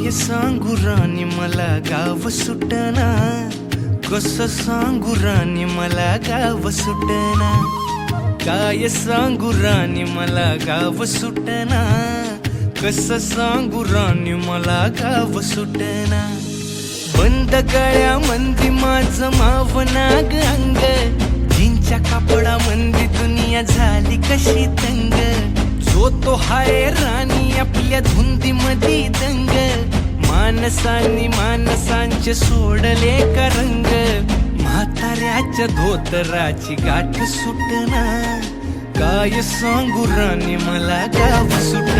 काय सांगू राणी मला गाव सुटना, कसं सांगू राणी मला गाव सुटना, काय सांगू राणी मला गाव सुटना, कसं सांगू राणी मला गाव सुटना. बंद गळ्या मंदी माझं मावनाग अंग, जीनच्या कापडा मंदी दुनिया झाली कशी तंग. जो तो हाय राणी आपल्या धुंदी मधी दंग, माणसांनी माणसांचे सोडले का रंग. म्हाताऱ्याच्या धोतराची गाठ सुटना, काय सांगू राणी मला गाव सुटना.